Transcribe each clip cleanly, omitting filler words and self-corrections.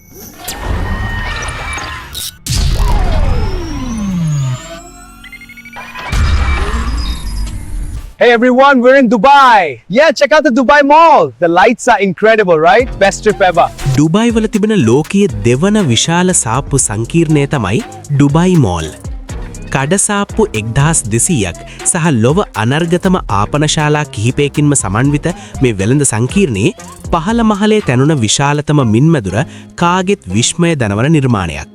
Hey everyone, we're in Dubai. Yeah, check out the Dubai Mall. The lights are incredible, right? Best trip ever. Dubai වල තිබෙන ලෝකයේ දෙවන විශාල සාප්පු සංකීර්ණය තමයි Dubai මෝල්. කඩසාප්පු 1200ක් සහ ලොව අනර්ගතම ආපනශාලා කිහිපයකින්ම සමන්විත මේ වෙළඳ සංකීර්ණයේ පහළ මහලේ තැනුන විශාලතම මින්මැදුර කාගෙත් විශ්මය දනවන නිර්මාණයක්.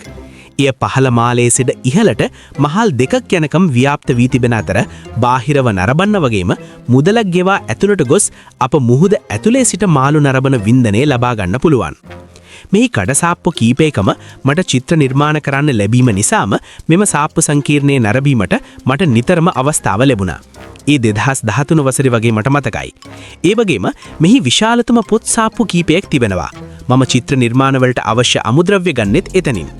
එය පහළ මාලයේ සිට ඉහළට මහල් දෙකක් යනකම් ව්‍යාප්ත වී තිබෙන අතර බාහිරව නරඹන්න වගේම මුදලක් ගෙවා ඇතුළට ගොස් අප මුහුද ඇතුලේ සිට මාළු නරඹන වින්දනය ලබා ගන්න පුළුවන්. මේ කඩසාප්පු කීපයකම මට චිත්‍ර නිර්මාණ කරන්න ලැබීම නිසාම මෙම සාප්පු සංකීර්ණයේ නරඹීමට මට නිතරම අවස්ථාව ලැබුණා. ඒ 2013 වසරේ වගේ මට මතකයි. ඒ වගේම මෙහි විශාලතම පොත් සාප්පු කීපයක් තිබෙනවා. මම චිත්‍ර නිර්මාණවලට අවශ්‍ය අමුද්‍රව්‍ය ගන්නෙත් එතනින්.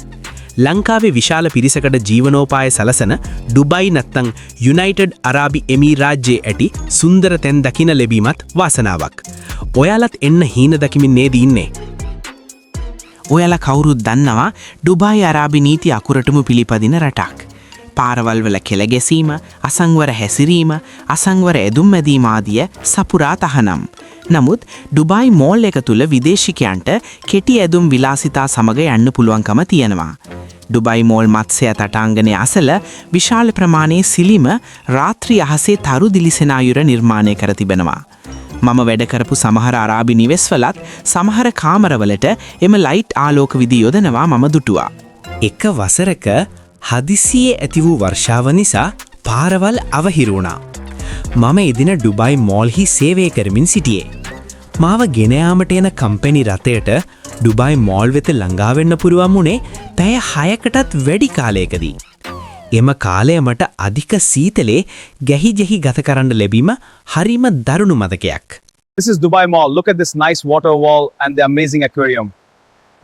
ලංකාවේ විශාල පිරිසකට ජීවනෝපාය සලසන ඩුබයි නැත්තං යුනයිටඩ් අරාබි එමිරාජ්‍යයේ ඇති සුන්දර තැන් දකින ලැබීමත් වාසනාවක්. ඔයාලත් එන්න හීන දකිමින් නේද ඉන්නේ? ඔයාලා කවුරුත් දන්නවා ඩුබයි අරාබි නීති අකුරටම පිළිපදින රටක්. පාරවල් වල කෙළ ගැසීම, අසංවර හැසිරීම, අසංවර ඇදුම් මැදීම ආදිය සපුරා තහනම්. නමුත් ඩුබයි මෝල් එක තුල විදේශිකයන්ට කෙටි ඇදුම් විලාසිතා සමග යන්න පුළුවන්කම තියෙනවා. ඩුබයි මෝල් මත්ස්‍ය තටාංගනයේ අසල විශාල ප්‍රමාණයේ සිලිම රාත්‍රී අහසේ තරු දිලිසෙන අයුර නිර්මාණය කර තිබෙනවා. මම වැඩ කරපු සමහර අරාබි නිවෙස්වලත් සමහර කාමරවලට එම ලයිට් ආලෝක විදි යොදනවා මම දුටුවා. එක වසරක හදිසියේ ඇති වූ වර්ෂාව නිසා පාරවල් අවහිරු වුණා. මම එදින ඩුබයි මෝල්හි සේවය කරමින් සිටියේ. මාව ගෙන යාමට එන කම්පැනි රථයට ඩුබයි මෝල් වෙත ළඟා වෙන්න පුරුවන් වුණේ පැය 6කටත් වැඩි කාලයකදී. එම කාලය මට අධික සීතලේ ගැහි ජෙහි ගත කරන්න ලැබීම හරිම දරුණු මතකයක්. This is Dubai Mall. Look at this nice water wall and the amazing aquarium.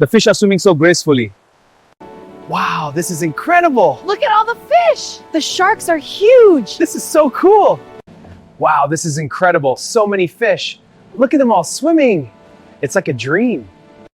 The fish are swimming so gracefully. Wow, this is incredible. Look at all the fish! The sharks are huge! This is so cool. Wow, this is incredible. So many fish. Look at them all swimming. It's like a dream.